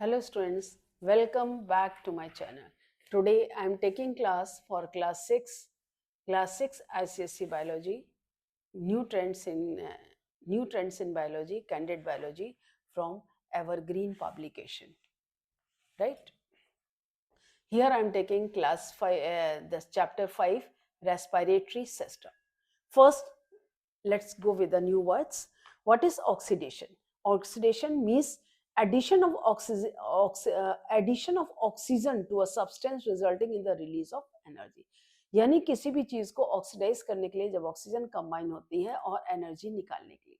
Hello students, welcome back to my channel. Today I am taking class for class 6 ICSE biology, new trends in biology, candid biology from Evergreen publication, right? Here I am taking class 5, this chapter 5, respiratory system. First, let's go with the new words. What is oxidation? Oxidation means addition of oxygen to a substance resulting in the release of energy. यानी किसी भी चीज को oxidise करने के लिए जब oxygen combine होती है और एनर्जी निकालने के लिए.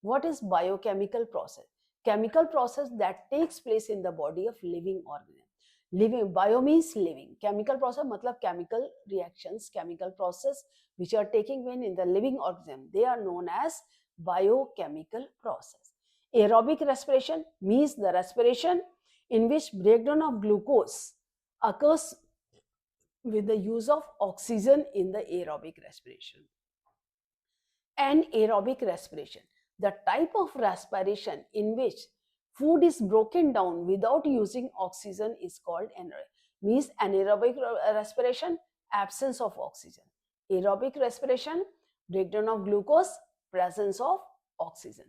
What is biochemical process? Chemical process that takes place in the body of living organism. Living, bio means living. Chemical process matlab chemical reactions, chemical process which are taking place in the living organism. They are known as biochemical process. Aerobic respiration means the respiration in which breakdown of glucose occurs with the use of oxygen in the aerobic respiration. Anaerobic respiration, the type of respiration in which food is broken down without using oxygen is called anaerobic. Means anaerobic respiration, absence of oxygen. Aerobic respiration, breakdown of glucose, presence of oxygen.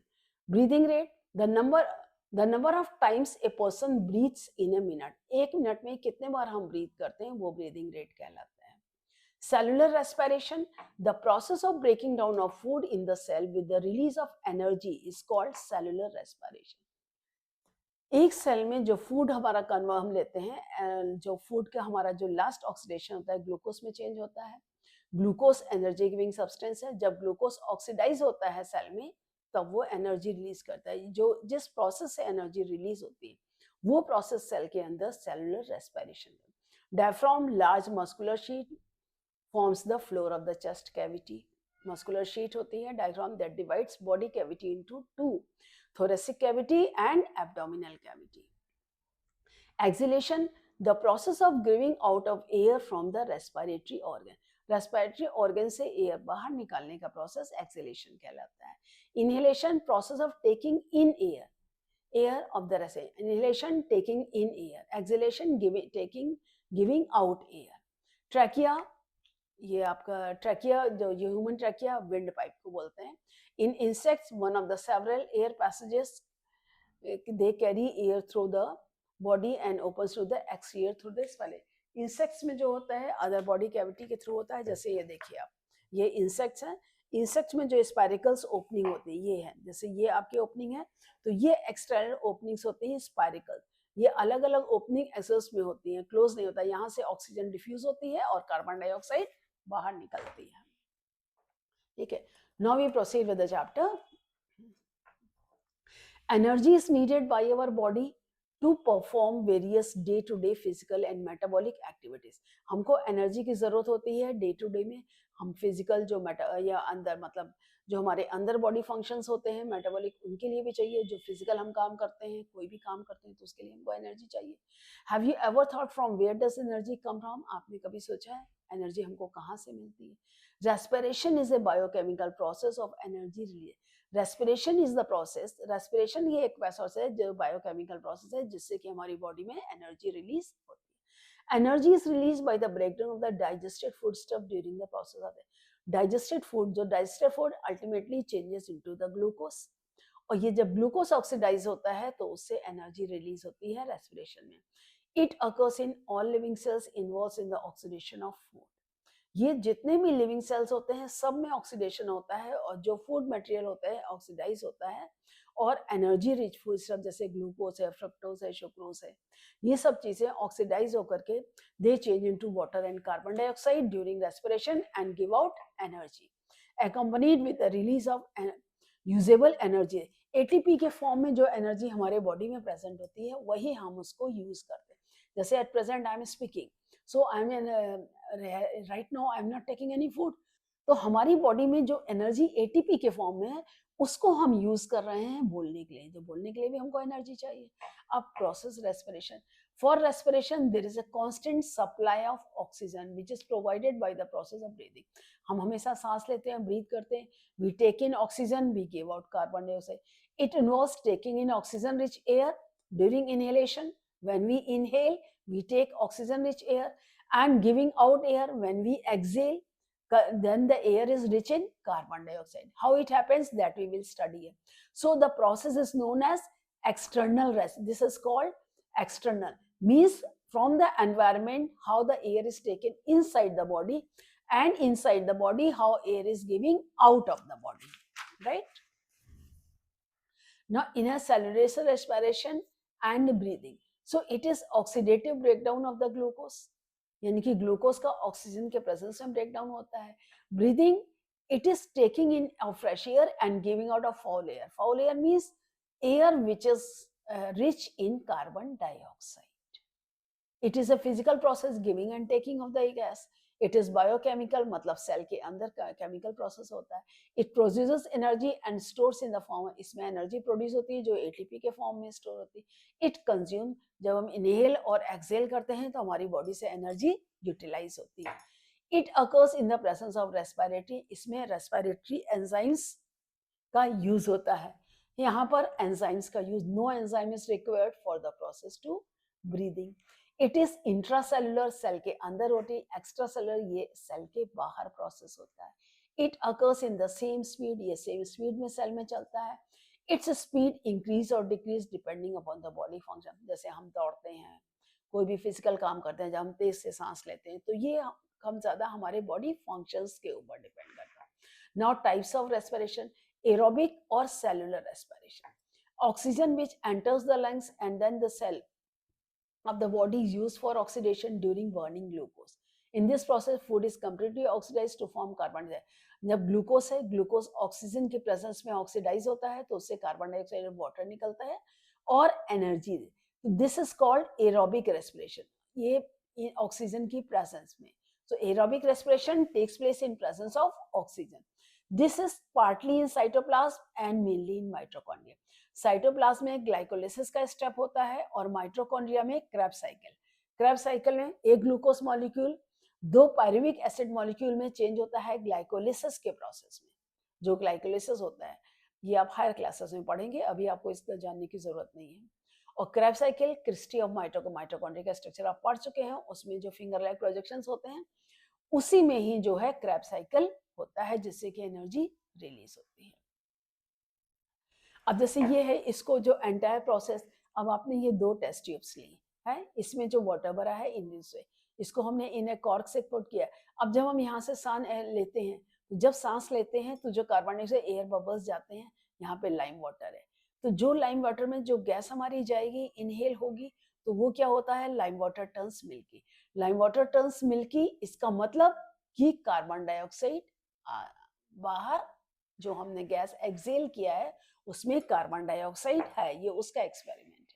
Breathing rate, the number of times a person breathes in a minute. एक minute में कितने बार हम breathe करते हैं वो breathing rate कहलाता है. Cellular respiration, the process of breaking down of food in the cell with the release of energy is called cellular respiration. एक सेल में जो फूड हमारा कन्वर्ट हम लेते हैं, जो फूड का हमारा जो लास्ट ऑक्सीडेशन होता है ग्लूकोज में चेंज होता है. ग्लूकोज एनर्जी गिविंग सब्सटेंस है. जब ग्लूकोज ऑक्सीडाइज होता है सेल में तब वो एनर्जी रिलीज करता है. जो जिस प्रोसेस से एनर्जी रिलीज होती है वो प्रोसेस सेल के अंदर सेलुलर रेस्पिरेशन है. Diaphragm, large muscular sheet forms the floor of the chest cavity. Muscular sheet होती है diaphragm that divides body cavity into two, thoracic cavity and abdominal cavity. Exhalation, the process of giving out of air from the respiratory organ. Respiratory organ से air बाहर निकालने का process exhalation कहलाता है. Inhalation, process of taking in air of the respiration. Inhalation, taking in air. Exhalation, giving out air. Trachea, ये आपका trachea, जो human trachea wind pipe को बोलते हैं. In insects one of the several air passages, they carry air through the body and open through the exterior through this वाले. Insects में जो होता है अदर बॉडी कैविटी के थ्रू होता है. जैसे ये देखिए आप, ये इंसेक्ट्स हैं. इंसेक्ट्स में जो स्पाइरिकल्स ओपनिंग होती है ये है. जैसे ये आपकी ओपनिंग है तो ये एक्सटर्नल ओपनिंग्स होती हैं स्पाइरिकल. ये अलग अलग ओपनिंग एसेस में होती हैं, क्लोज नहीं होता. यहाँ से ऑक्सीजन डिफ्यूज होती है और कार्बन डाइऑक्साइड बाहर निकलती है. ठीक है. Now we proceed with the chapter. Energy is needed by our body to perform various day to day physical and metabolic activities. हमको एनर्जी की जरूरत होती है डे टू डे में. हम फिजिकल जो या अंदर मतलब जो हमारे अंदर बॉडी फंक्शंस होते हैं मेटाबॉलिक, उनके लिए भी चाहिए. जो फिजिकल हम काम करते हैं, कोई भी काम करते हैं तो उसके लिए हमको एनर्जी चाहिए. Have you ever thought from where does energy come from? आपने कभी सोचा है एनर्जी हमको कहाँ से मिलती है? Respiration is a biochemical process of energy release. Respiration is the process. Respiration ये एक प्रोसेस है जो बायोकेमिकल प्रोसेस है जिससे कि हमारी बॉडी में एनर्जी रिलीज होती है. Energy is release by the breakdown of the digested food stuff during the process of digested food. जो digested food ultimately changes into the glucose, और ये जब ग्लूकोज ऑक्सीडाइज होता है तो उससे एनर्जी रिलीज होती है रेस्पिरेशन में. It occurs in all living cells involves in the oxidation of food. ये जितने भी लिविंग सेल्स होते हैं सब में ऑक्सीडेशन होता है और जो फूड मटेरियल होता है ऑक्सीडाइज होता है. और एनर्जी रिच फूड स्टफ जैसे ग्लूकोज है, फ्रक्टोज है, सुक्रोज है, ये सब चीजें ऑक्सीडाइज होकर के दे change into water and carbon dioxide during respiration and give out energy accompanied with the release of usable energy. ATP के फॉर्म में जो एनर्जी हमारे बॉडी में प्रेजेंट होती है वही हम उसको यूज करते हैं. जैसे at present I am speaking, so I am right now I am not taking any food. तो हमारी बॉडी में जो एनर्जी एटीपी के फॉर्म में है उसको हम यूज कर रहे हैं बोलने के लिए. जो बोलने के लिए भी हमको एनर्जी चाहिए. अब process respiration. For respiration there is a constant supply of oxygen which is provided by the process of breathing. हम हमेशा सांस लेते हैं, ब्रीथ करते हैं. We take in oxygen, we give out carbon dioxide. It involves taking in oxygen rich air during inhalation. When we inhale, we take oxygen rich air, and giving out air when we exhale, then the air is rich in carbon dioxide. How it happens, that we will study here. So the process is known as external rest. This is called external, means from the environment how the air is taken inside the body, and inside the body how air is giving out of the body, right? Now inner cellular respiration and breathing. So it is oxidative breakdown of the glucose, यानी कि glucose का oxygen के presence में breakdown होता है. Breathing, it is taking in fresh air and giving out of foul air. Foul air means air which is rich in carbon dioxide. It is a physical process, giving and taking of the gas. It is biochemical, मतलब cell के अंदर का chemical process होता है. It produces energy and stores in the form, इसमें energy produce होती है जो एटीपी के फॉर्म में स्टोर होती है. इट कंज्यूम, जब हम इनहेल और एक्सहेल करते हैं तो हमारी बॉडी से एनर्जी यूटिलाइज होती है. It occurs in the presence of respiratory, इसमें रेस्पिरेटरी एंजाइम्स का यूज होता है. यहाँ पर एंजाइम्स का use, no enzyme is required for the process to breathing. It is intracellular, cell के अंदर होती है. एक्स्ट्रा सेलुलर, ये सेल के बाहर प्रोसेस होता है. It occurs in the same speed, ये सेम स्पीड में सेल में चलता है. इट्स स्पीड इंक्रीज और decrease depending upon the body function. जैसे हम दौड़ते हैं, कोई भी फिजिकल काम करते हैं, जब हम तेज से सांस लेते हैं, तो ये कम ज्यादा हमारे बॉडी फंक्शंस के ऊपर डिपेंड करता है. Now types of respiration, aerobic और cellular respiration. Oxygen which enters the lungs and then the cell of the body is used for oxidation during burning glucose. In this process, food is completely oxidized to form carbon dioxide. जब glucose है, glucose oxygen के presence में oxidise होता है तो उससे carbon dioxide और water निकलता है और energy. This is called aerobic respiration, ये ऑक्सीजन की प्रेजेंस में. So aerobic respiration takes place in presence of oxygen. This is partly in cytoplasm and mainly in mitochondria. Cytoplasm में ग्लाइकोलिसिस का step होता है और माइटोकॉन्ड्रिया में क्रेब्स साइकिल. क्रेब्स साइकिल में एक ग्लूकोज मॉलिक्यूल दो पायरुविक एसिड मॉलिक्यूल में चेंज होता है ग्लाइकोलिसिस के प्रोसेस में. जो ग्लाइकोलिसिस होता है ये आप हायर क्लासेस में पढ़ेंगे, अभी आपको इसका जानने की जरूरत नहीं है. और Krebs cycle, cristae of mitochondria का स्ट्रक्चर आप पढ़ चुके हैं, उसमें जो फिंगर लाइक प्रोजेक्शंस होते हैं उसी में ही जो है क्रेब्स साइकिल होता है, जिससे कि एनर्जी रिलीज होती है. अब जैसे ये है, इसको जो एंटायर प्रोसेस, अब आपने ये दो टेस्ट ट्यूब्स ली है, इसमें जो वाटर भरा है इंजन से, इसको हमने इन कॉर्क से पुट किया. अब जब हम यहाँ से सांस लेते हैं, जब सांस लेते हैं तो जो कार्बन डाइऑक्साइड एयर बबल्स जाते हैं, यहाँ पे लाइम वाटर है, तो जो लाइम वाटर में जो गैस हमारी जाएगी इनहेल होगी तो वो क्या होता है, lime water turns milky. Lime water turns milky, इसका मतलब कि कार्बन डाइऑक्साइड बाहर, जो हमने गैस एक्सेल किया है उसमें कार्बन डाइऑक्साइड है. ये उसका एक्सपेरिमेंट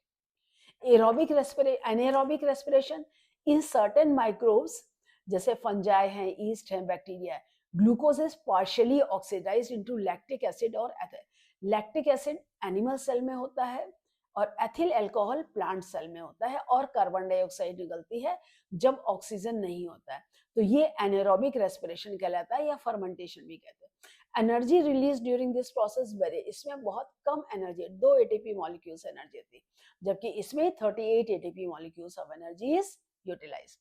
है. Aerobic anaerobic respiration, in certain microbes जैसे फंजाई हैं, ईस्ट हैं, बैक्टीरिया है, glucose is partially oxidized into lactic acid और ethyl. Lactic acid animal cell में होता है और एथिल अल्कोहल प्लांट सेल में होता है और कार्बन डाइऑक्साइड निकलती है जब ऑक्सीजन नहीं होता है. तो ये एनारोबिक रेस्पिरेशन कहलाता है या फर्मेंटेशन भी कहते हैं. Energy release during this process very, इसमें बहुत कम एनर्जी, 2 एटीपी मॉलिक्यूल्स एनर्जी होती, जबकि इसमें 38 ATP molecules of energy is utilised.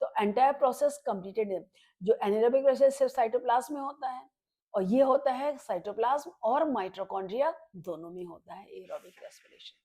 तो एंटायर प्रोसेस कंप्लीटेड. जो एनारोबिक प्रोसेस सिर्फ साइटोप्लाज्म में होता है और ये होता है साइटोप्लाज्म और माइटोकॉन्ड्रिया दोनों में होता है एरोबिक रेस्पिरेशन.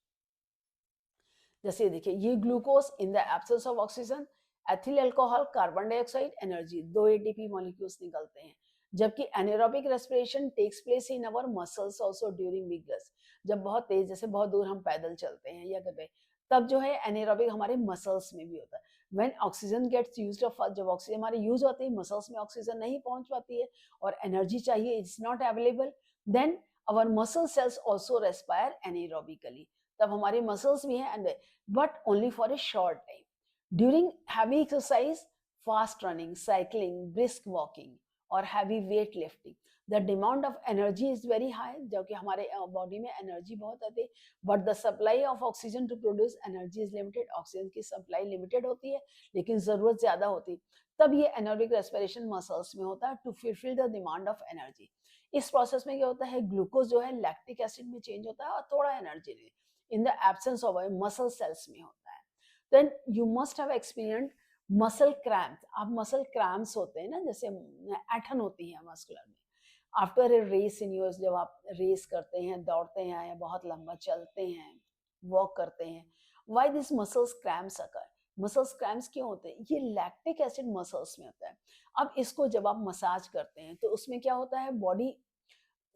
जैसे देखिए, ये glucose in the absence of oxygen, ethyl alcohol, carbon dioxide, energy, 2 ATP molecules निकलते हैं. जबकि anaerobic respiration takes place in our muscles also during vigorous. जब बहुत तेज, जैसे बहुत दूर हम पैदल चलते हैं या करते हैं, तब जो है एनारोबिक हमारे मसल्स में भी होता है. When oxygen gets used up, जब ऑक्सीजन हमारी यूज होती है, मसल्स में ऑक्सीजन नहीं पहुंच पाती है और एनर्जी चाहिए, it's not available, then our muscle cells also respire anaerobically. तब हमारे मसल्स भी हैं, but only for a short time. During heavy exercise, fast running, cycling, brisk walking और heavy weight lifting, the demand of energy is very high, जबकि हमारे body में energy बहुत आती है, but the supply of oxygen to produce energy is limited. Oxygen की supply limited होती है लेकिन जरूरत ज्यादा होती है, तब ये एनारोबिक रेस्पिरेशन मसल्स में होता है to fulfil the demand of energy. इस प्रोसेस में क्या होता है, ग्लूकोज जो है लैक्टिक एसिड में चेंज होता है और थोड़ा energy in the absence of oil muscle cells में होता है। Then you must have experience muscle cramp. आप मसल क्रैम्प्स होते हैं ना, जैसे ऐठन होती है मस्कुलर में after a race in us, जब आप रेस करते हैं, दौड़ते हैं या बहुत लंबा चलते हैं, वॉक करते हैं, why this muscles cramps occur. Muscles cramps क्यों होते हैं? ये लैक्टिक एसिड मसल्स में होता है। अब इसको जब आप मसाज करते हैं तो उसमें क्या होता है, बॉडी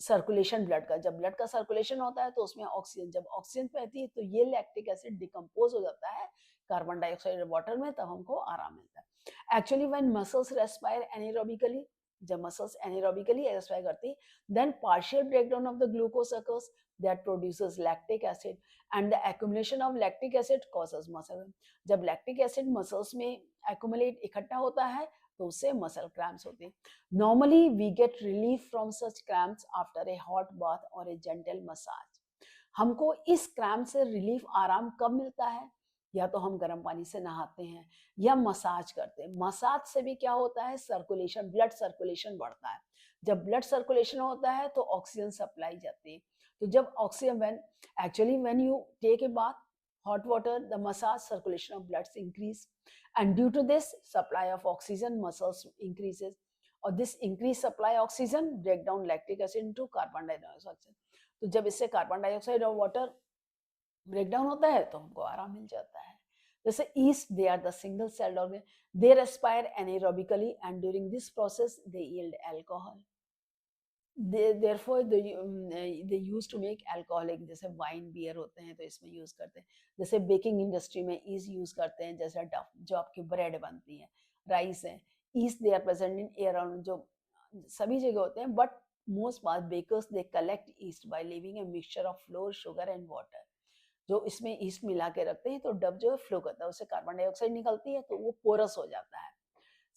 सर्कुलेशन ब्लड का, जब ब्लड का सर्कुलेशन होता है तो उसमें ऑक्सीजन, जब ऑक्सीजन बहती है तो ये लैक्टिक एसिड डिकम्पोज हो जाता है कार्बन डाइऑक्साइड वाटर में, तब हमको आराम मिलता है। Actually when muscles respire anaerobically, जब मसल्स एनारोबिकली रेस्पायर करती, then partial breakdown of the glucose occurs that produces lactic acid and the accumulation of lactic acid causes muscle. जब लैक्टिक एसिड मसल्स में एक्यूमुलेट इकट्ठा होता है तो उससे muscle cramps होते हैं। Normally we get relief from such cramps after a hot bath और ए जेंटल मसाज। हमको इस क्रैम्प से रिलीफ आराम कब मिलता है? या तो हम गर्म पानी से नहाते हैं या मसाज करते हैं। मसाज से भी क्या होता है, सर्कुलेशन, ब्लड सर्कुलेशन बढ़ता है। जब ब्लड सर्कुलेशन होता है तो ऑक्सीजन सप्लाई जाती है। तो जब oxygen when you take a bath hot water, the massage circulation of blood increase, and due to this supply of oxygen muscles increases, और this increased supply oxygen break down lactic acid into carbon dioxide। तो जब इससे carbon dioxide और water break down होता है तो हमको आराम मिल जाता है। जैसे yeast, they are the single celled organ, they respire anaerobically and during this process they yield alcohol. therefore they used to make alcoholic, जैसे वाइन बियर होते हैं तो इसमें यूज करते हैं। जैसे बेकिंग इंडस्ट्री में ईस्ट यूज करते हैं, जैसे डफ जो आपकी ब्रेड बनती है, राइस है, yeast they are present in air around, जो सभी जगह होते हैं, but most part bakers they collect yeast by leaving a mixture of flour sugar and water. जो इसमें ईस्ट मिला के रखते हैं तो डब जो है फ्लो करता है, उससे कार्बन डाइऑक्साइड निकलती है तो वो पोरस हो जाता है,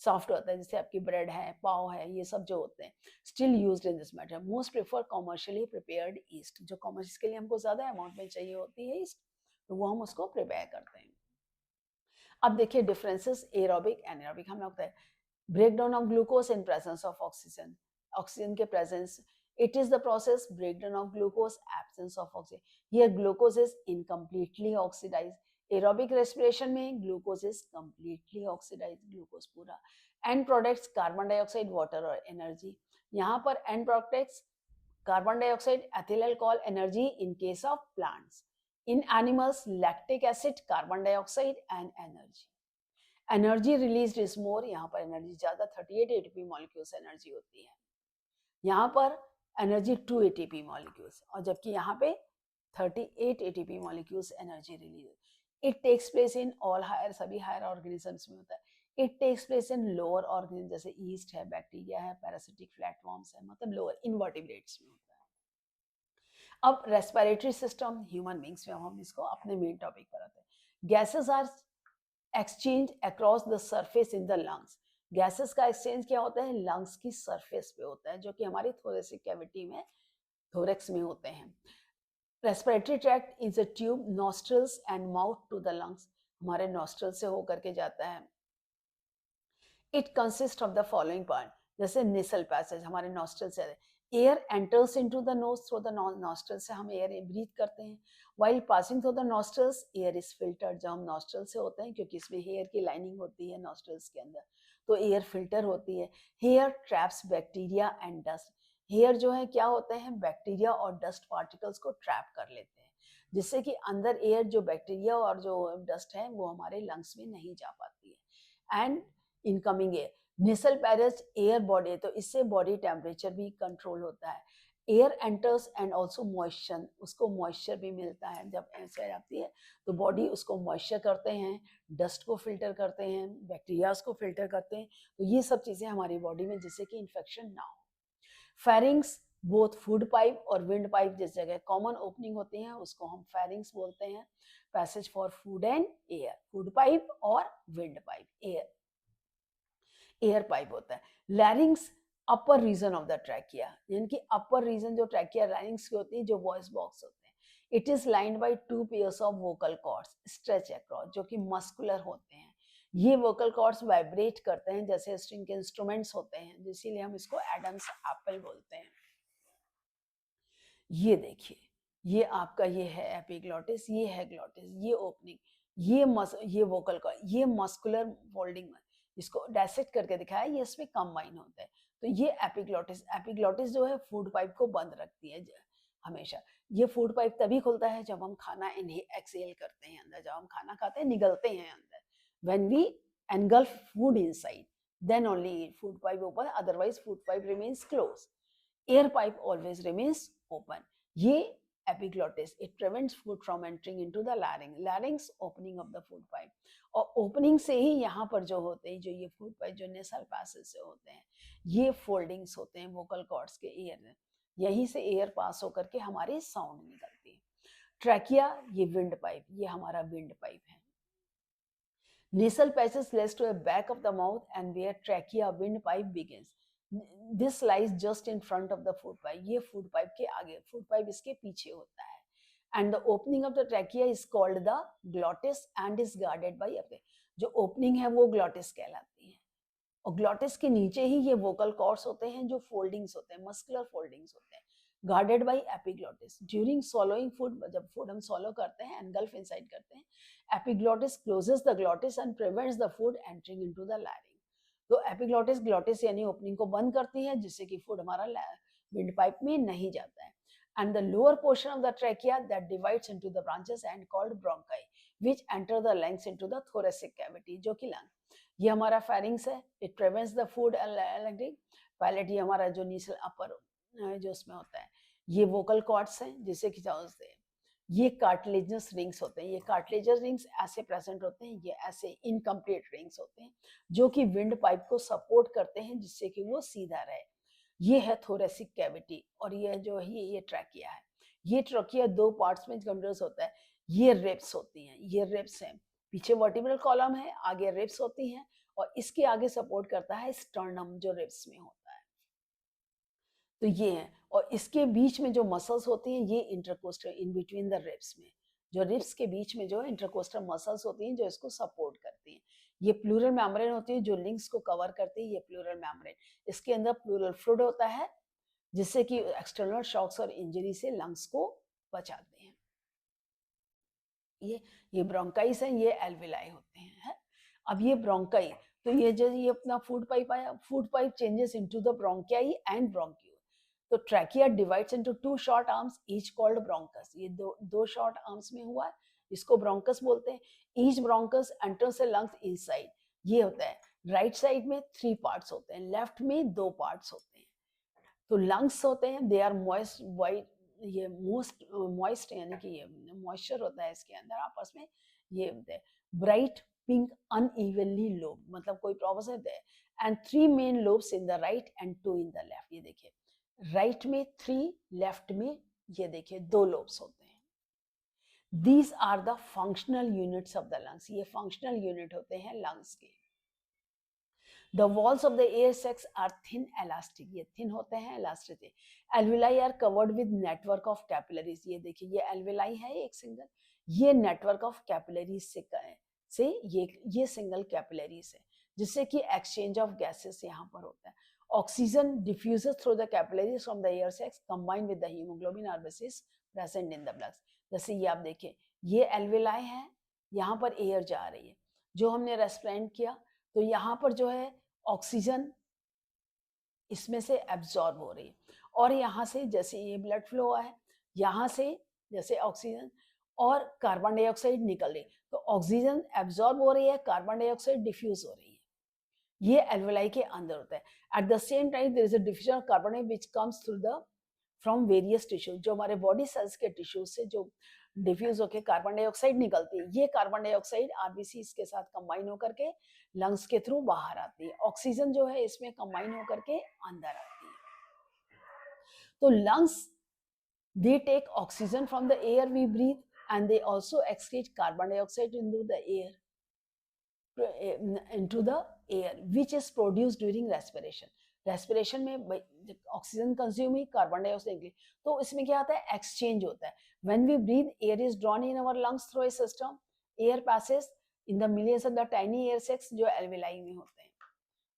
सॉफ्ट होता है, जैसे आपकी ब्रेड है, पाव है, ये सब जो होते हैं। Still used in this matter, most prefer commercially prepared east, जो कमर्शियल के लिए हमको ज्यादा अमाउंट में चाहिए होती है ईस्ट, तो वो हम उसको प्रिपेयर करते हैं। अब देखिए डिफरेंसेस एरोबिक एनारोबिक, हमें होता है break down of glucose in presence of oxygen, oxygen के presence, it is the process breakdown of glucose, absence of oxygen, here glucose is incompletely oxidized, aerobic respiration में glucose is completely oxidized, glucose पूरा, end products carbon dioxide, water और energy, यहाँ पर end products carbon dioxide, ethyl alcohol, energy in case of plants, in animals lactic acid, carbon dioxide and energy। Energy release is more, यहाँ पर energy ज्यादा, 38 ATP molecules energy होती है, यहाँ पर एनर्जी 2 एटीपी मॉलिक्यूल्स, और जबकि यहाँ पे 38 ATP molecules energy release. It takes place in all higher, सभी हायर ऑर्गेनिजम्स में होता है। It takes place in lower organism, जैसे ईस्ट है, बैक्टीरिया है, पैरासिटिक फ्लैटफॉर्म्स है, मतलब लोअर इनवर्टिब्रेट्स में होता है। अब रेस्पिरेटरी सिस्टम ह्यूमन बींग्स में, हम इसको अपने मेन टॉपिक पर आते हैं। Gases are exchange across the surface in the lungs, gases का एक्सचेंज क्या होता है, लंग्स की सरफेस पे होता है, जो कि हमारी थोरेसिक कैविटी में, थोरेक्स में होते हैं। Respiratory tract is a tube nostrils and mouth to the lungs, हमारे नॉस्ट्रल से होकर के जाता है। It consist of the following part, जैसे नेसल पैसेज, हमारे नॉस्ट्रल से air enters into the nose through the nostril से हम एयर ब्रीथ करते हैं, while passing through the nostrils air is filtered, जब हम नॉस्ट्रल से होते हैं, क्योंकि इसमें हेयर की लाइनिंग होती है नॉस्ट्रल्स के अंदर, तो एयर फिल्टर होती है। Hair traps bacteria and dust, hair जो है क्या होते हैं, बैक्टीरिया और डस्ट पार्टिकल्स को ट्रैप कर लेते हैं, जिससे कि अंदर एयर जो बैक्टीरिया और जो डस्ट है वो हमारे लंग्स में नहीं जा पाती है। And incoming air, nasal Perez air body, तो इससे बॉडी टेम्परेचर भी कंट्रोल होता है। Air enters and also moisture, उसको मॉइस्चर भी मिलता है, जब ऐसे आती है तो बॉडी उसको मॉइस्चर करते हैं, डस्ट को फिल्टर करते हैं, बैक्टीरियाज को फिल्टर करते हैं, तो ये सब चीजें हमारी बॉडी में, जिससे कि इन्फेक्शन ना हो। फेरिंग्स बोथ फूड पाइप और विंड पाइप, जिस जगह कॉमन ओपनिंग होती है उसको हम फेरिंग्स बोलते हैं, passage for food and air, food pipe और विंड पाइप, एयर पाइप होता है। Larynx upper region of the trachea, यानी कि अपर रीजन जो ट्रैकिया लैरिंग्स की होती है, जो वॉइस बॉक्स होते हैं। It is lined by 2 pairs of vocal cords stretch across, जो कि मस्कुलर होते हैं। ये वोकल कॉर्ड्स वाइब्रेट करते हैं जैसे स्ट्रिंग के इंस्ट्रूमेंट्स होते हैं, इसीलिए हम इसको एडम्स एप्पल बोलते हैं। ये देखिए, ये आपका ये है एपिग्लॉटिस, ये है ग्लॉटिस, ये ओपनिंग, ये वोकल कॉर्ड, ये मस्कुलर फोल्डिंग, इसको डायसेक्ट करके दिखाया, ये इसमें कंबाइन होता है। तो ये एपिग्लॉटिस, एपिग्लॉटिस जो है फूड पाइप को बंद रखती है हमेशा। ये फूड पाइप तभी खुलता है जब हम खाना एक्सेल करते हैं अंदर, जब हम खाना खाते हैं निगलते हैं अंदर, when we engulf food inside, then only food pipe open, otherwise food pipe remains closed. Air pipe always remains open. ये epiglottis, it prevents food from entering into the larynx, larynx opening of the food pipe, और opening से ही यहाँ पर जो होते हैं, जो ये food pipe जो nasal passes से होते हैं, ये foldings होते हैं vocal cords के ear में, यहीं से एयर पास होकर के हमारी साउंड निकलती है। ट्रैकिया, ये विंड पाइप, ये हमारा विंड पाइप है। Nasal passages leads to the back of the mouth and where trachea windpipe begins. This lies just in front of the food pipe. ये food pipe के आगे, food pipe इसके पीछे होता है. And the opening of the trachea is called the glottis and is guarded by अपने जो opening है वो glottis कहलाती है. और ग्लॉटिस के नीचे ही ये वोकल कॉर्ड्स होते हैं जो फोल्डिंग्स होते हैं, मस्कुलर फोल्डिंग्स होते हैं, guarded by epiglottis. During swallowing food, जब फूड हम swallow करते हैं, एनगल्फ इनसाइड करते हैं, epiglottis closes the glottis and prevents the food entering into the larynx. तो एपिग्लॉटिस ग्लॉटिस यानी ओपनिंग को बंद करती है जिससे कि फूड हमारा विंड पाइप में नहीं जाता है। And the lower portion of the trachea that divides into the branches and called bronchi, which enter the lungs into the thoracic cavity, जो कि लंग, ये हमारा फेरिंग्स है, it prevents the food allergy. Palate ये हमारा जो नीचल अपर जो उसमें होता है, ये वोकल कॉर्ड्स हैं जिसे खिंचाते हैं, ये कार्टिलेजनस रिंग्स होते हैं, ये कार्टिलेजनस रिंग्स ऐसे प्रेजेंट होते हैं, ये ऐसे इनकम्प्लीट रिंग्स होते हैं जो कि विंड पाइप को सपोर्ट करते हैं जिससे कि वो सीधा रहे। ये है थोरेसिक कैविटी और ये जो है ये ट्रैकिया है। ये ट्रैकिया दो पार्ट्स में कंप्रेस होता है, ये रिब्स होती हैं, ये रिब्स हैं, पीछे वर्टिब्रल कॉलम है, आगे रिब्स होती हैं और इसके आगे सपोर्ट करता है स्टर्नम जो रिब्स में होता है। तो ये है, और इसके बीच में जो मसल्स होती हैं ये intercostal, in between the ribs में, जो रिब्स के बीच में जो इंटरकोस्टल मसल्स होती हैं जो इसको सपोर्ट करती हैं। ये प्लूरल मेम्ब्रेन होती है जो लिंग्स को कवर करती है, ये प्लूरल मेम्ब्रेन, इसके अंदर प्लूरल फ्लूइड होता है जिससे कि एक्सटर्नल शॉक्स और इंजरी से लंग्स को बचाते हैं। ये ब्रोंकाइस है, ये एल्विलाई होते हैं, है? अब ये ब्रोंकाई, तो ये अपना फूड पाइप आया, food pipe changes into the bronchi and bronchiole. तो trachea divides into two short arms each called bronchus, ये दो शॉर्ट आर्म्स में हुआ है, इसको ब्रोंकस बोलते हैं। Each bronchus enters the lungs inside, ये होता है राइट साइड में 3 पार्ट्स होते हैं, लेफ्ट में 2 पार्ट्स होते हैं। तो लंग्स होते हैं, दे आर मॉइस्ट वाइट, ये मोस्ट मॉइस्ट यानी कि ये मॉइस्चर होता है इसके अंदर आपस में, ये होते हैं ब्राइट पिंक अनइवनली लोब, मतलब कोई प्रॉब्लम है। And 3 main lobes in the right and 2 in the left, ये देखिए राइट में 3, लेफ्ट में ये देखिए 2 लोब्स होते हैं। These are the functional units of the lungs, ये फंक्शनल यूनिट होते हैं लंग्स के। The walls of the air sacs are thin elastic, ये thin होते हैं elastic। Alveoli are covered with network of capillaries, ये देखिए ये alveoli है एक सिंगल, ये network of capillaries से ये सिंगल कैपिलरीज है जिससे कि एक्सचेंज ऑफ गैसेस यहाँ पर होता है। Oxygen diffuses through the capillaries from the air sacs combined with the haemoglobin are basis present in the blood. जैसे ये आप देखिए ये एल्वेलाई है, यहाँ पर एयर जा रही है, जो हमने रेस्पिरेट किया तो यहाँ पर जो है ऑक्सीजन इसमें से एब्जॉर्ब हो रही है और यहाँ से जैसे ये ब्लड फ्लो हुआ है, यहाँ से जैसे ऑक्सीजन और कार्बन डाइऑक्साइड निकल रही, तो ऑक्सीजन एब्जॉर्ब हो रही है, कार्बन डाइऑक्साइड डिफ्यूज हो रही है, ये एल्वेलाई के अंदर होता है। At the same time there is a diffusion of carbon which comes through the from various tissues, जो हमारे बॉडी सेल्स के टिश्यूज से जो डिफ्यूज होकर कार्बन डाइऑक्साइड निकलती है, ये कार्बन डाइऑक्साइड आरबीसी के साथ कंबाइन होकर के लंग्स के थ्रू बाहर आती है, ऑक्सीजन जो है इसमें कंबाइन होकर के अंदर आती है। तो lungs they take oxygen from the air we breathe and they also excrete carbon dioxide into the air which is produced during respiration में ऑक्सीजन कंज्यूम हुई, कार्बन डाइऑक्साइड निकली, तो इसमें क्या आता है एक्सचेंज होता है। when we breathe air is drawn in our lungs through a system, air passes in the millions of the tiny air sacs जो alveoli में होते हैं।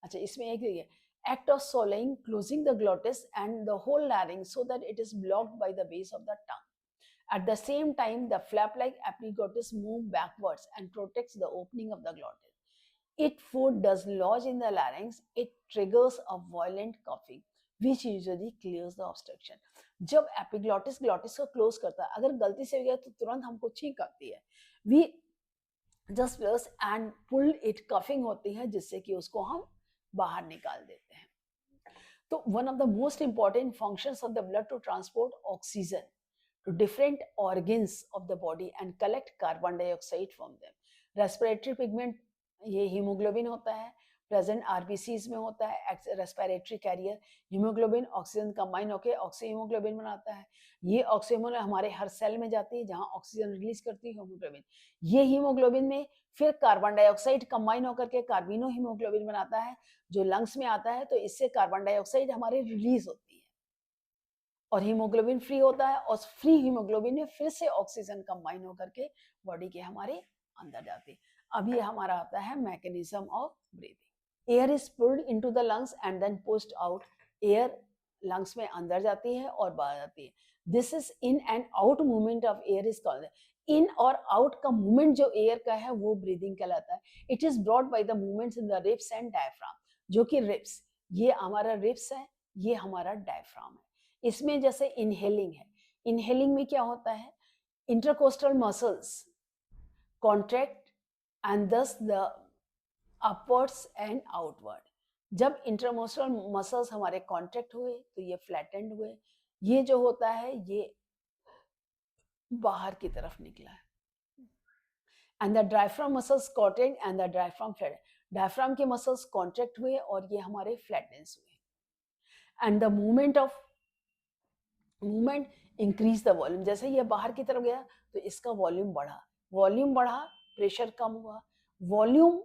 अच्छा इसमें एक है act of swallowing closing the glottis and the whole larynx so that it is blocked by the base of the tongue, At the same time, the flap-like epiglottis move backwards and protects the opening of the glottis. If food does lodge in the larynx, it triggers a violent coughing, which usually clears the obstruction. जब epiglottis glottis को close करता है, अगर गलती से हो गया तो तुरंत हमको छींक आती है. We just press and pull it, coughing होती है जिससे कि उसको हम बाहर निकाल देते हैं. तो one of the most important functions of the blood to transport oxygen to different organs of the body and collect carbon dioxide from them. Respiratory pigment ये हीमोग्लोबिन होता है, प्रेजेंट आरबीसीज में होता है, respiratory carrier. Haemoglobin oxygen combine होकर oxyhaemoglobin बनाता है. ये ऑक्सीजन हमारे हर सेल में जाती है जहां ऑक्सीजन रिलीज करती है हीमोग्लोबिन. ये हीमोग्लोबिन में फिर कार्बन डाइऑक्साइड कंबाइन होकर के कार्बिनो हीमोग्लोबिन बनाता है जो लंग्स में आता है. तो इससे कार्बन डाइऑक्साइड हमारे रिलीज होती है और हीमोग्लोबिन फ्री होता है और फ्री हीमोग्लोबिन में फिर से ऑक्सीजन कंबाइन होकर के बॉडी के हमारे अंदर जाती है. अब ये हमारा आता है mechanism of breathing. Air is pulled into the lungs and then pushed out. Air lungs में अंदर जाती है और बाहर जाती है. This is in and out movement of air is called. In और आउट का मूवमेंट जो एयर का है वो ब्रीदिंग कहलाता है. It is brought by the movements in the ribs and diaphragm. जो कि रिब्स, ये हमारा रिब्स है, ये हमारा डायफ्राम है. इसमें जैसे इनहेलिंग है, इनहेलिंग में क्या होता है, intercostal muscles contract and thus the upwards and outward. जब इंटरकोस्टल मसल्स हमारे कॉन्ट्रैक्ट हुए तो ये फ्लैटेंड हुए. ये जो होता है ये बाहर की तरफ निकला है. And the diaphragm muscles contract and the diaphragm flat. Diaphragm के मसल्स कॉन्ट्रैक्ट हुए और ये हमारे फ्लैटनेस हुए. And the movement increase the volume. जैसे ये बाहर की तरफ गया तो इसका वॉल्यूम बढ़ा, वॉल्यूम बढ़ा, प्रेशर कम हुआ. Volume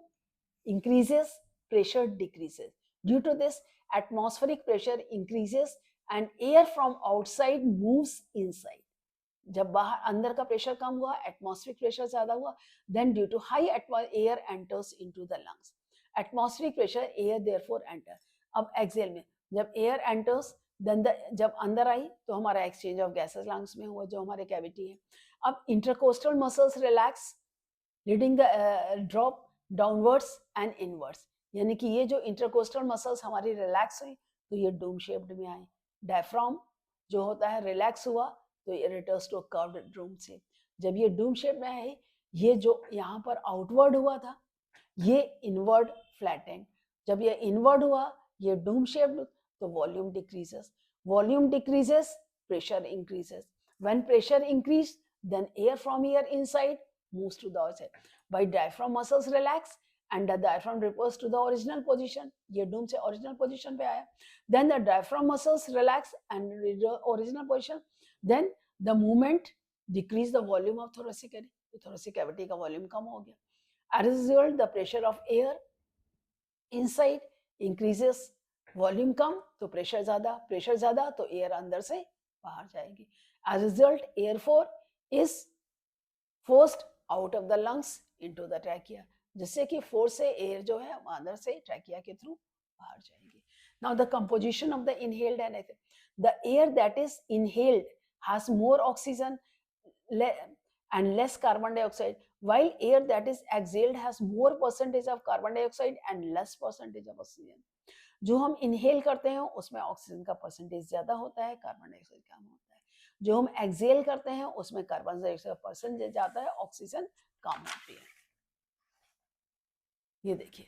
increases, pressure decreases. Due to this, atmospheric pressure increases and air from outside moves inside. जब बाहर अंदर का प्रेशर कम हुआ, एटमॉस्फेरिक प्रेशर ज्यादा हुआ, then due to high air enters into the lungs. Atmospheric pressure, air therefore enter. अब Excel में जब एयर एंटर्स, देन जब अंदर आई तो हमारा एक्सचेंज ऑफ गैसेस लंग्स में हुआ जो हमारे कैविटी है. अब intercostal muscles relax leading the drop downwards and inwards. यानी कि ये जो इंटरकोस्टल मसल्स हमारी रिलैक्स हुई तो ये डूम शेप्ड में आए. डायफ्राम जो होता है रिलैक्स हुआ तो ये returns to curved dome shape. जब ये डूम शेप में आए, ये जो यहाँ पर आउटवर्ड हुआ था ये इनवर्ड फ्लैटेंड. जब ये इनवर्ड हुआ ये डूम शेप्ड तो volume decreases. Volume decreases, pressure increases. When pressure increase then air from air inside moves to the outside. By diaphragm muscles relax and the diaphragm reposes to the original position. ये डूम से original position पे आया. Then the diaphragm muscles relax and original position. Then the movement decrease the volume of thoracic cavity. तो thoracic cavity का volume कम हो गया. As a result, the pressure of air inside increases. Volume कम तो pressure ज़्यादा तो air अंदर से बाहर जाएगी. As a result, air is forced out of the lungs into the trachea. जिससे कि फोर्स से एयर जो है अंदर से ट्रैकिया के थ्रू बाहर जाएगी. Now the composition of the inhaled and exhaled. The air that is inhaled has more oxygen and less carbon dioxide, while air that is exhaled has more percentage of carbon dioxide and less percentage of oxygen. जो हम inhale करते हैं उसमें oxygen का percentage ज्यादा होता है, carbon dioxide कम होता है. जो हम एक्सेल करते हैं उसमें कार्बन डाइऑक्साइड का परसेंटेज ज्यादा है, ऑक्सीजन कम होती है. ये देखिए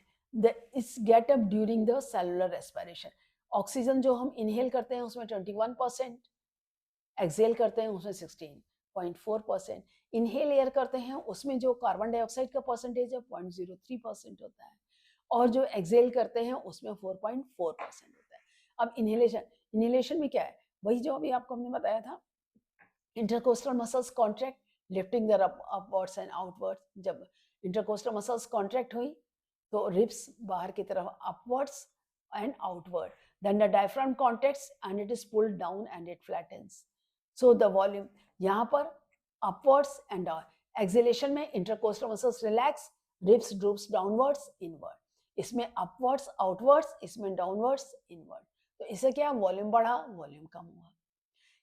it's get up during the cellular respiration. Oxygen जो हम इनहेल करते हैं उसमें 21%, एक्सेल करते हैं उसमें 16.4%, इनहेल एयर करते हैं उसमें जो कार्बन डाइऑक्साइड का परसेंटेज है 0.03% होता है और जो एक्सेल करते हैं उसमें 4.4% होता है. अब इनहेलेशन में क्या है, वही जो अभी आपको हमने बताया था, intercostal muscles contract lifting the upwards and outwards. जब इंटरकोस्टल मसल्स कॉन्ट्रैक्ट हुई तो रिब्स बाहर की तरफ upwards and outward. Then the diaphragm contracts and it is pulled down and it flattens. So the volume यहाँ पर अपवर्ड्स एंड एक्सेलेशन में intercostal muscles relax, ribs droops downwards inward. इसमें upwards outwards, इसमें downwards inward. तो इससे क्या volume बढ़ा, volume कम हुआ.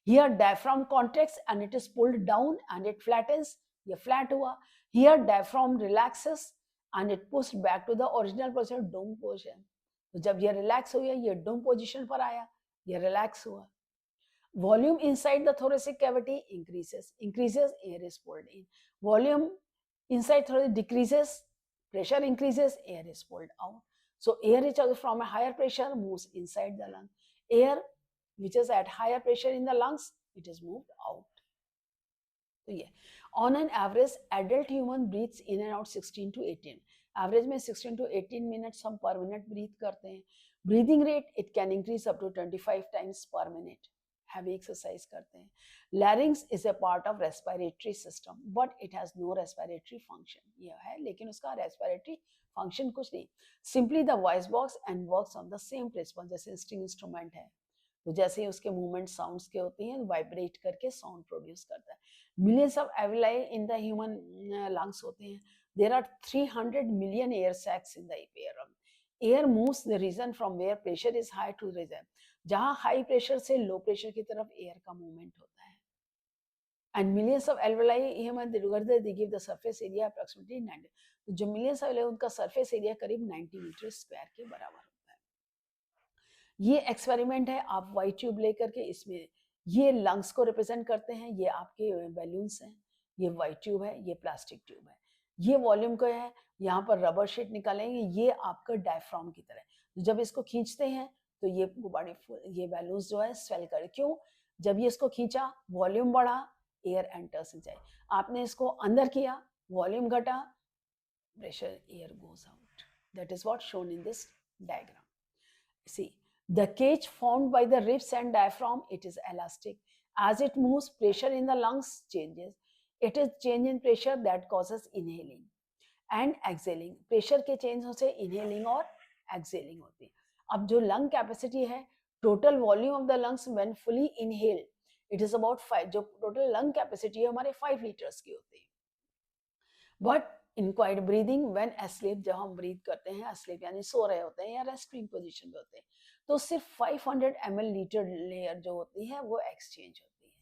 Here diaphragm contracts and it is pulled down and it flattens, ये flat हुआ. Here diaphragm relaxes and it pushed back to the original position, dome position. तो जब ये relax हो गया, ये dome position पर आया, ये relax हुआ. Volume inside the thoracic cavity increases, air is pulled in. Volume inside thoracic decreases, pressure increases, air is pulled out. So air is from a higher pressure moves inside the lung. Air which is at higher pressure in the lungs, it is moved out. तो ये on an average adult human breathes in and out 16 to 18. Average में 16 to 18 minutes हम per minute breathe करते हैं. Breathing rate it can increase up to 25 times per minute. Heavy exercise करते हैं. Larynx is a part of respiratory system, but it has no respiratory function. ये है, लेकिन उसका respiratory function कुछ नहीं. Simply the voice box and works on the same principle. जैसे string instrument है, तो जैसे ही उसके मूवमेंट साउंड्स के होती हैं, वाइब्रेट करके साउंड प्रोड्यूस करता है. Millions of alveoli in the human lungs होते हैं. There are 300 million air sacs in the एपियरम. Air moves the region from where pressure is high to region. जहां हाई प्रेशर से लो प्रेशर की तरफ air का मूवमेंट होता है. And millions of alveoli human they give the surface area approximately 90. तो जो मिलियंस ऑफ उनका सरफेस एरिया करीब 90 मीटर स्क्वायर के बराबर होता है. ये एक्सपेरिमेंट है, आप वाइट ट्यूब लेकर के इसमें ये लंग्स को रिप्रेजेंट करते हैं, ये आपके बैलून्स हैं, ये वाइट ट्यूब है, ये प्लास्टिक ट्यूब है, ये वॉल्यूम को है, यहाँ पर रबर शीट निकालेंगे, ये आपका डायफ्राम की तरह. जब इसको खींचते हैं तो ये बॉडी ये बैलून्स जो है स्वेल करे. क्यों? जब ये इसको खींचा, वॉल्यूम बढ़ा, एयर एंटर्स इन. आपने इसको अंदर किया, वॉल्यूम घटा, pressure, air goes out. That is what shown in this diagram. See, the cage formed by the ribs and diaphragm, it is elastic. As it moves, pressure in the lungs changes. It is change in pressure that causes inhaling and exhaling. Pressure के change से inhaling और exhaling होती है. अब जो lung capacity है, total volume of the lungs when fully inhaled, it is about 5. जो total lung capacity है हमारे 5 liters की होती है. But in quiet breathing when asleep, जब हम breathe करते हैं asleep यानी सो रहे होते हैं या resting position में होते हैं, तो सिर्फ 500 ml लीटर लेयर जो होती है वो एक्सचेंज होती है.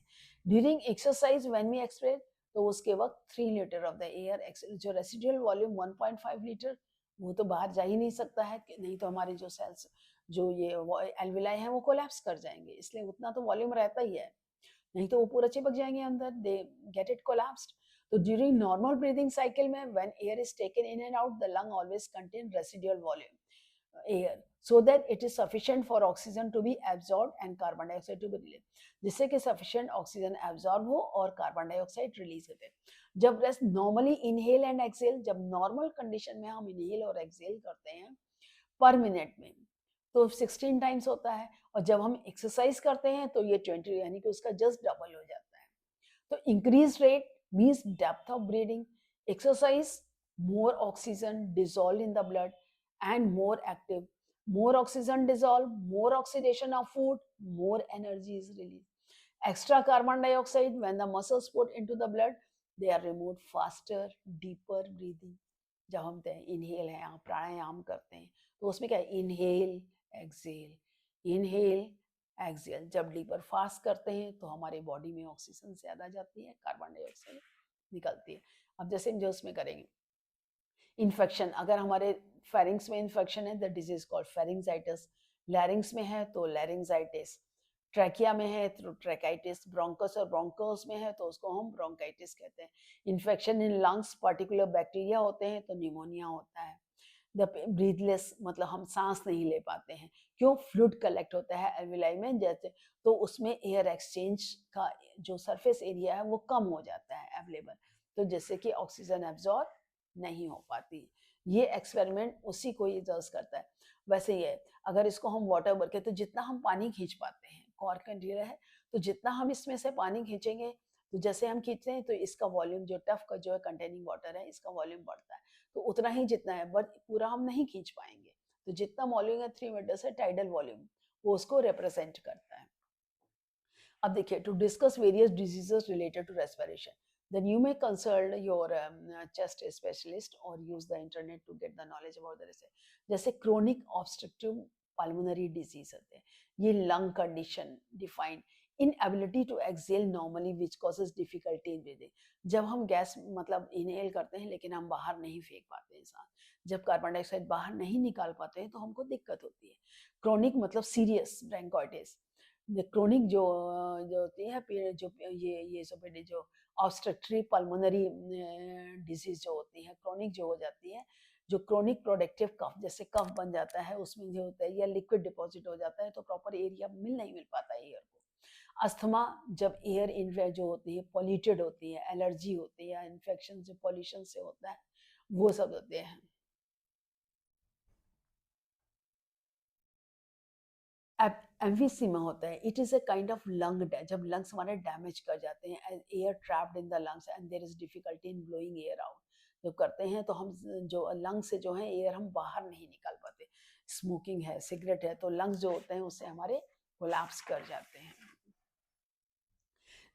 During exercise when we expel, तो उसके वक्त 3 लीटर ऑफ द एयर, जो रेसिडुअल वॉल्यूम 1.5 लीटर, वो तो बाहर जा ही नहीं सकता है, नहीं तो हमारे जो सेल्स जो ये एल्विलाई हैं वो कोलैप्स कर जाएंगे. इसलिए उतना तो वॉल्यूम रहता ही है, नहीं तो वो पूरा चिपक जाएंगे अंदर, दे गेट इट कोलैप्स्ड. तो ड्यूरिंग नॉर्मल ब्रीदिंग साइकिल में when air is taken in and out, the lung always contain residual volume air so that it is sufficient for oxygen to be absorbed and carbon dioxide to be released. जिससे कि sufficient oxygen absorb हो और carbon dioxide release होते हैं. जब rest normally inhale and exhale, जब normal condition में हम इनहेल और एक्सेल करते हैं पर मिनट में, तो 16 टाइम्स होता है, और जब हम एक्सरसाइज करते हैं तो ये 20, यानी कि उसका जस्ट डबल हो जाता है. तो increase rate means depth of breathing. Exercise, more oxygen dissolved in the blood and more active. More oxygen dissolved, more oxidation of food, more energy is released. Extra carbon dioxide, when the muscles put into the blood, they are removed faster, deeper breathing. जब हम inhale है, प्राणायाम करते हैं, तो उसमें क्या है, inhale exhale, inhale exhale. जब डीपर फास्ट करते हैं तो हमारे बॉडी में ऑक्सीजन ज़्यादा जाती है, कार्बन डाइऑक्साइड निकलती है. अब जैसे हम जो उसमें करेंगे इन्फेक्शन, अगर हमारे फेरिंग्स में इन्फेक्शन है, द डिजीज कॉल्ड फेरिंजाइटिस. लैरिंग्स में है तो लैरिंजाइटिस. ट्रैकिया में है तो ट्रैकाइटिस. ब्रोंकस और ब्रोंकोस में है तो उसको हम ब्रोंकाइटिस कहते हैं. Infection in lungs, particular bacteria होते हैं तो निमोनिया होता है. द ब्रीथलेस, मतलब हम सांस नहीं ले पाते हैं. क्यों? फ्लूइड कलेक्ट होता है एल्विलाई में, जैसे तो उसमें एयर एक्सचेंज का जो सरफेस एरिया है वो कम हो जाता है अवेलेबल, तो जैसे कि ऑक्सीजन एब्जॉर्ब नहीं हो पाती. ये एक्सपेरिमेंट उसी को ये जज करता है. वैसे ये अगर इसको हम वाटर भर के, तो जितना हम पानी खींच पाते हैं, कॉर्क कंटेनर है, तो जितना हम इसमें से पानी खींचेंगे, तो जैसे हम खींचते हैं तो इसका वॉल्यूम जो टफ का जो है कंटेनिंग वाटर है, इसका वॉल्यूम बढ़ता है, तो उतना ही जितना है, बट पूरा हम नहीं खींच पाएंगे. तो जितना वॉल्यूम है 3 मीटर से टाइडल वॉल्यूम, वो उसको रिप्रेजेंट करता है. अब देखिए, to discuss various diseases related to respiration, then you may consult your chest specialist or use the internet to get the knowledge about the research. जैसे chronic obstructive pulmonary disease होते हैं, ये lung condition defined inability to exhale normally which causes difficulty in breathing. जब हम gas मतलब inhale करते हैं लेकिन हम बाहर नहीं फेंक पाते हैं सांस, जब कार्बन डाइऑक्साइड बाहर नहीं निकाल पाते हैं तो हमको दिक्कत होती है। क्रोनिक मतलब सीरियस ब्रोंकाइटिस, क्रोनिक जो होती है जो जो ऑब्स्ट्रक्टिव पल्मोनरी डिजीज जो होती है, क्रोनिक जो हो जाती है, जो क्रोनिक प्रोडक्टिव कफ, जैसे कफ बन जाता है उसमें जो होता है या लिक्विड डिपॉजिट हो जाता है तो प्रॉपर एरिया नहीं मिल पाता है एयर को। अस्थमा, जब एयर इन जो होती है पॉल्यूटेड होती है, एलर्जी होती है, इन्फेक्शन जो पॉल्यूशन से होता है, वो सब होते हैं। एमवीसी में होता है, it is a kind of lung, जब लंग्स हमारे डैमेज कर जाते हैं, air trapped in the lungs and there is difficulty in blowing air out, जब करते हैं तो हम जो लंग से जो है एयर हम बाहर नहीं निकाल पाते। स्मोकिंग है, सिगरेट है, तो लंग्स जो होते हैं उससे हमारे कोलैप्स कर जाते हैं।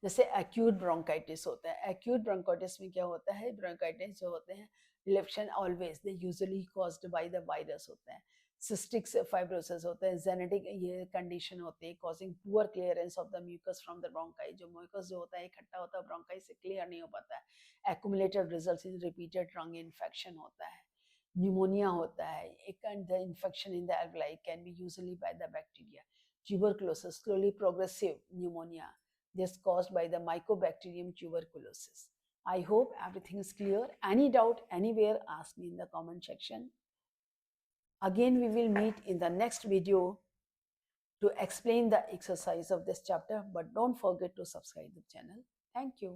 जैसे एक्यूट ब्रोंकाइटिस होता है, एक्यूट ब्रोंकाइटिस में क्या होता है, ब्रोंकाइटिस जो होते हैं इलेप्शन always they usually caused by the virus होता है। सिस्टिक फाइब्रोसिस होता है, जेनेटिक ये कंडीशन होती है causing poor clearance of the mucus from the bronchi, जो म्यूकस जो होता है इकट्ठा होता है ब्रोंकाई से क्लियर नहीं हो पाता है। Accumulated results in repeated lung infection होता है। न्यूमोनिया होता है, एक the infection in the alveoli can be usually by the bacteria. Tuberculosis, slowly progressive pneumonia, this caused by the Mycobacterium tuberculosis. I hope everything is clear. Any doubt anywhere, ask me in the comment section. Again, we will meet in the next video to explain the exercise of this chapter, but don't forget to subscribe the channel. Thank you.